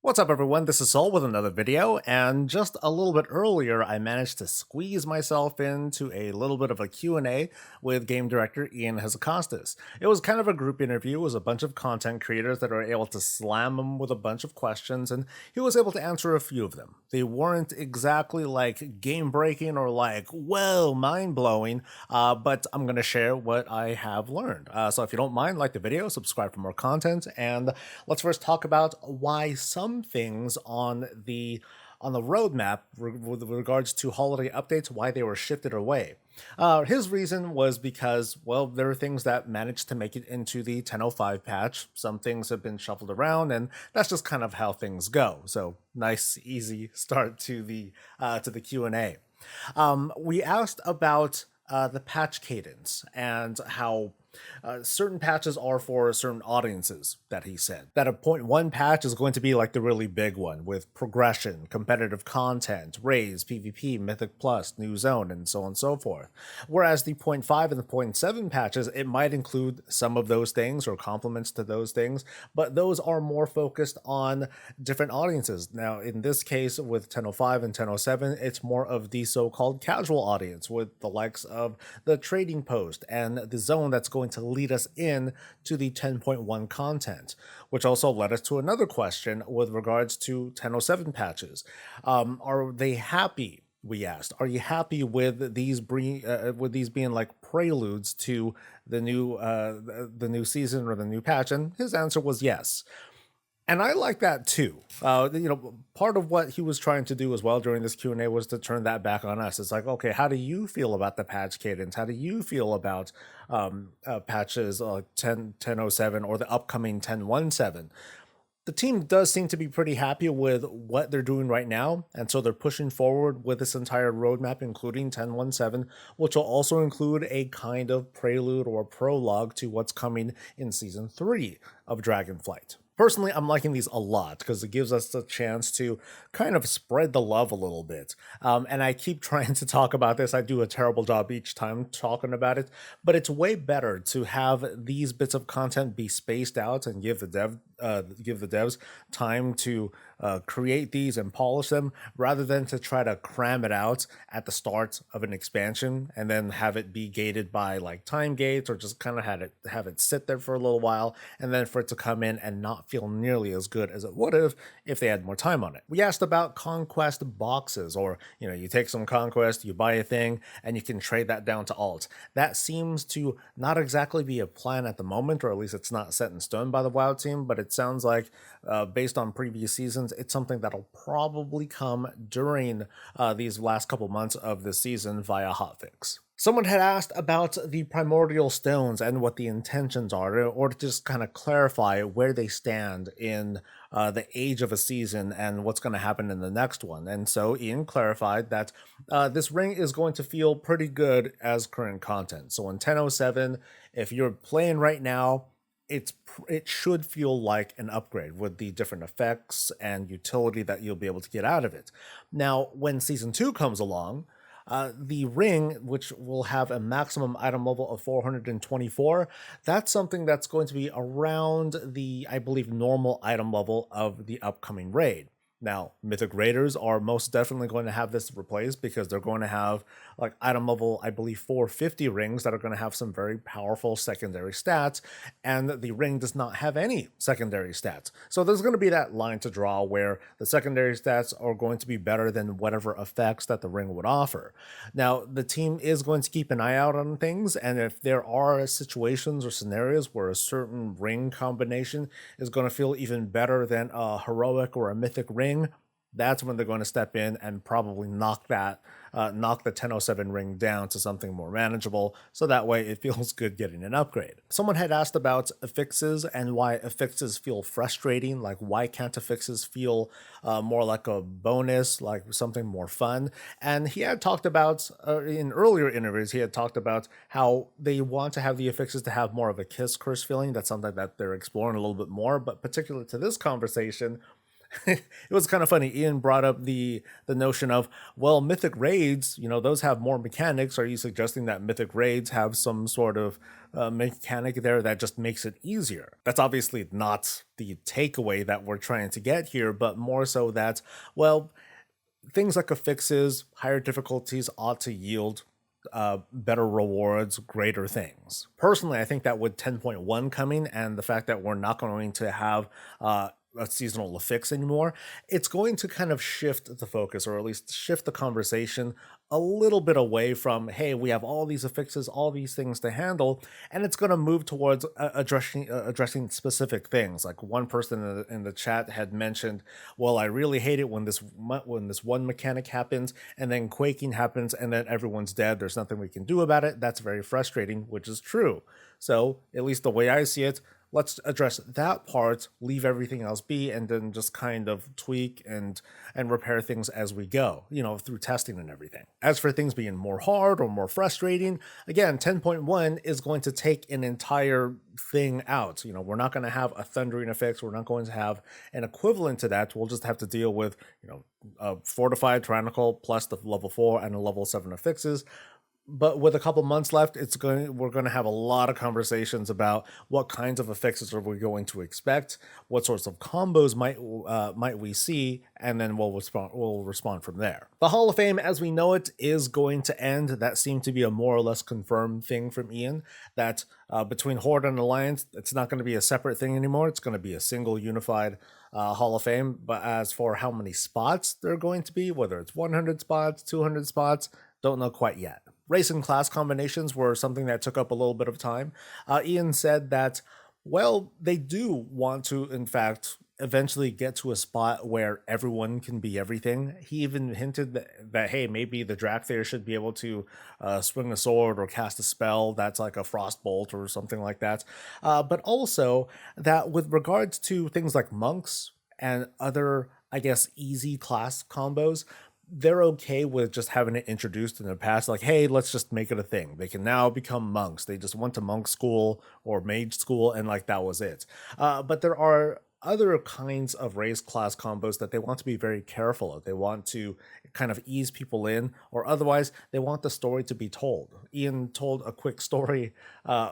What's up everyone, this is Soul with another video, and just a little bit earlier I managed to squeeze myself into a little bit of a Q&A with Game Director Ion Hazzikostas. It was kind of a group interview. It was a bunch of content creators that were able to slam him with a bunch of questions, and he was able to answer a few of them. They weren't exactly like game-breaking or like, whoa, mind-blowing, but I'm going to share what I have learned. So if you don't mind, like the video, subscribe for more content, and let's first talk about why some things on the roadmap with regards to holiday updates, why they were shifted away. His reason was because, well, there are things that managed to make it into the 10.05 patch. Some things have been shuffled around, and that's just kind of how things go. So nice, easy start to the Q&A. We asked about the patch cadence and how certain patches are for certain audiences, that he said. That a point one patch is going to be like the really big one with progression, competitive content, raids, PvP, Mythic Plus, new zone, and so on and so forth. Whereas the point five and the point seven patches, it might include some of those things or complements to those things, but those are more focused on different audiences. Now, in this case, with 10.05 and 10.07, it's more of the so-called casual audience with the likes of the trading post and the zone that's going to lead us in to the 10.1 content, which also led us to another question with regards to 10.07 patches. Are they happy? We asked, are you happy with these being like preludes to the new season or the new patch? And his answer was yes. And I like that too. Part of what he was trying to do as well during this Q&A was to turn that back on us. It's like, okay, how do you feel about the patch cadence? How do you feel about patches 10.07 or the upcoming 10.17? The team does seem to be pretty happy with what they're doing right now, and so they're pushing forward with this entire roadmap, including 10.17, which will also include a kind of prelude or prologue to what's coming in Season 3 of Dragonflight. Personally, I'm liking these a lot because it gives us a chance to kind of spread the love a little bit. And I keep trying to talk about this. I do a terrible job each time talking about it, but it's way better to have these bits of content be spaced out and give the devs time to create these and polish them, rather than to try to cram it out at the start of an expansion and then have it be gated by like time gates, or just kind of have it sit there for a little while and then for it to come in and not feel nearly as good as it would have if they had more time on it. We asked about conquest boxes, or you take some conquest, you buy a thing, and you can trade that down to alt. That seems to not exactly be a plan at the moment, or at least it's not set in stone by the WoW team, but it sounds like based on previous seasons, it's something that'll probably come during these last couple months of the season via hotfix. Someone had asked about the primordial stones and what the intentions are, or to just kind of clarify where they stand in the age of a season and what's going to happen in the next one. And so Ian clarified that this ring is going to feel pretty good as current content. So in 10.07, if you're playing right now, it should feel like an upgrade with the different effects and utility that you'll be able to get out of it. Now, when Season 2 comes along, the ring, which will have a maximum item level of 424, that's something that's going to be around the, I believe, normal item level of the upcoming raid. Now, Mythic Raiders are most definitely going to have this replaced because they're going to have like item level, I believe, 450 rings that are going to have some very powerful secondary stats, and the ring does not have any secondary stats. So there's going to be that line to draw where the secondary stats are going to be better than whatever effects that the ring would offer. Now, the team is going to keep an eye out on things, and if there are situations or scenarios where a certain ring combination is going to feel even better than a heroic or a mythic ring, that's when they're going to step in and probably knock the 10.07 ring down to something more manageable, so that way it feels good getting an upgrade. Someone had asked about affixes and why affixes feel frustrating, like why can't affixes feel more like a bonus, like something more fun. And he had talked about, in earlier interviews, he had talked about how they want to have the affixes to have more of a kiss curse feeling. That's something that they're exploring a little bit more, but particular to this conversation, it was kind of funny. Ian brought up the notion of, well, mythic raids, those have more mechanics. Are you suggesting that mythic raids have some sort of mechanic there that just makes it easier? That's obviously not the takeaway that we're trying to get here, but more so that, well, things like affixes, higher difficulties ought to yield better rewards, greater things. Personally, I think that with 10.1 coming and the fact that we're not going to have a seasonal affix anymore, it's going to kind of shift the focus, or at least shift the conversation a little bit away from, hey, we have all these affixes, all these things to handle, and it's going to move towards addressing specific things. Like one person in the chat had mentioned, well, I really hate it when this one mechanic happens and then quaking happens and then everyone's dead. There's nothing we can do about it. That's very frustrating, which is true. So at least the way I see it, let's address that part, leave everything else be, and then just kind of tweak and repair things as we go, through testing and everything. As for things being more hard or more frustrating, again, 10.1 is going to take an entire thing out. We're not going to have a thundering affix. We're not going to have an equivalent to that. We'll just have to deal with, a fortified tyrannical plus the level 4 and a level 7 affixes. But with a couple months left, we're going to have a lot of conversations about what kinds of affixes are we going to expect, what sorts of combos might we see, and then we'll respond from there. The Hall of Fame, as we know it, is going to end. That seemed to be a more or less confirmed thing from Ian, that between Horde and Alliance, it's not going to be a separate thing anymore. It's going to be a single unified Hall of Fame. But as for how many spots there are going to be, whether it's 100 spots, 200 spots, don't know quite yet. Race and class combinations were something that took up a little bit of time. Ian said that, well, they do want to, in fact, eventually get to a spot where everyone can be everything. He even hinted that hey, maybe the Drakthir should be able to swing a sword or cast a spell that's like a Frostbolt or something like that. But also that with regards to things like monks and other, I guess, easy class combos, they're okay with just having it introduced in the past, like, hey, let's just make it a thing. They can now become monks. They just went to monk school or mage school, and like that was it. But there are other kinds of race class combos that they want to be very careful of. They want to kind of ease people in, or otherwise they want the story to be told. Ian told a quick story,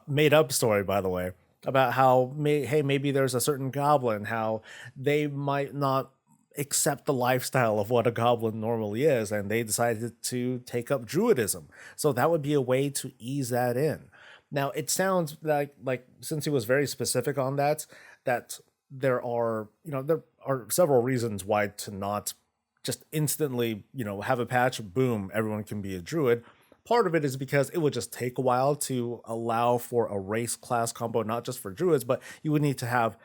made up story, by the way, about how, hey, maybe there's a certain goblin, how they might not accept the lifestyle of what a goblin normally is, and they decided to take up druidism. So that would be a way to ease that in. Now, it sounds like since he was very specific on that there are several reasons why to not just instantly, have a patch, boom, everyone can be a druid. Part of it is because it would just take a while to allow for a race class combo, not just for druids, but you would need to have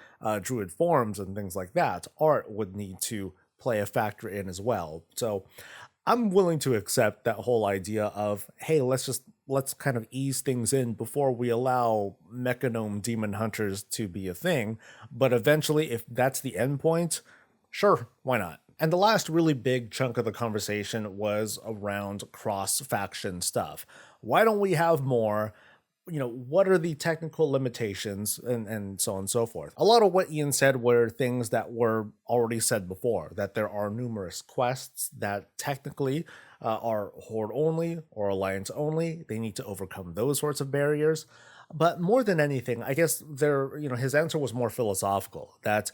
druid forms and things like that. Art would need to play a factor in as well. So I'm willing to accept that whole idea of, hey, let's kind of ease things in before we allow Mechanome demon hunters to be a thing. But eventually, if that's the end point, sure, why not? And the last really big chunk of the conversation was around cross-faction stuff. Why don't we have more? What are the technical limitations, and so on and so forth. A lot of what Ian said were things that were already said before, that there are numerous quests that technically are Horde only or Alliance only. They need to overcome those sorts of barriers. But more than anything, I guess his answer was more philosophical, that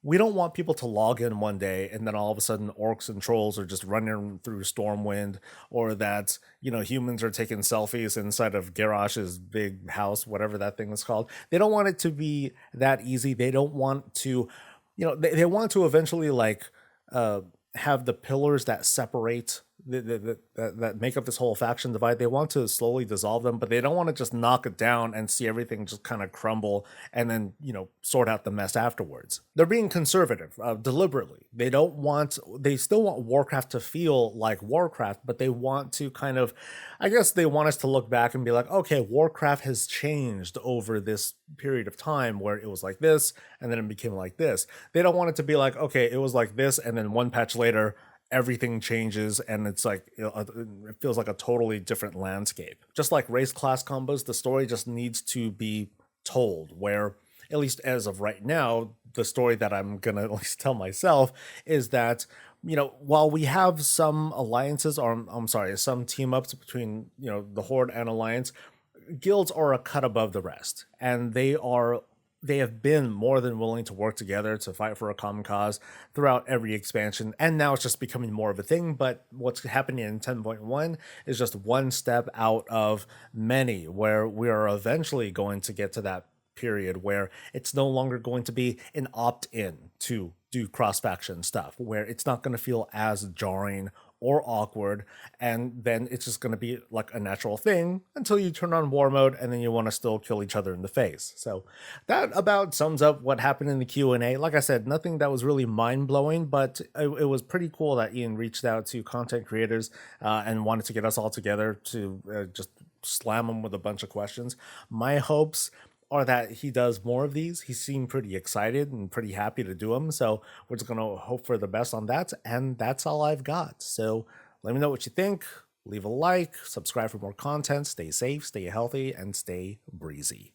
we don't want people to log in one day and then all of a sudden orcs and trolls are just running through Stormwind, or that, humans are taking selfies inside of Garrosh's big house, whatever that thing is called. They don't want it to be that easy. They don't want to, they want to eventually have the pillars that separate that make up this whole faction divide. They want to slowly dissolve them, but they don't want to just knock it down and see everything just kind of crumble and then sort out the mess afterwards. They're being conservative deliberately. They still want Warcraft to feel like Warcraft, but they want to kind of, I guess they want us to look back and be like, okay, Warcraft has changed over this period of time where it was like this and then it became like this. They don't want it to be like, okay, it was like this and then one patch later everything changes and it's like it feels like a totally different landscape. Just like race class combos, the story just needs to be told, where at least as of right now, the story that I'm gonna at least tell myself is that, while we have some alliances, or I'm sorry, some team ups between, the Horde and Alliance, guilds are a cut above the rest, and they have been more than willing to work together to fight for a common cause throughout every expansion, and now it's just becoming more of a thing. But what's happening in 10.1 is just one step out of many, where we are eventually going to get to that period where it's no longer going to be an opt-in to do cross-faction stuff, where it's not going to feel as jarring or awkward, and then it's just going to be like a natural thing until you turn on war mode and then you want to still kill each other in the face. So that about sums up what happened in the Q&A. Like I said, nothing that was really mind-blowing, but it was pretty cool that Ian reached out to content creators and wanted to get us all together to just slam them with a bunch of questions. My hopes are that he does more of these. He seemed pretty excited and pretty happy to do them. So we're just going to hope for the best on that. And that's all I've got. So let me know what you think. Leave a like, subscribe for more content. Stay safe, stay healthy, and stay breezy.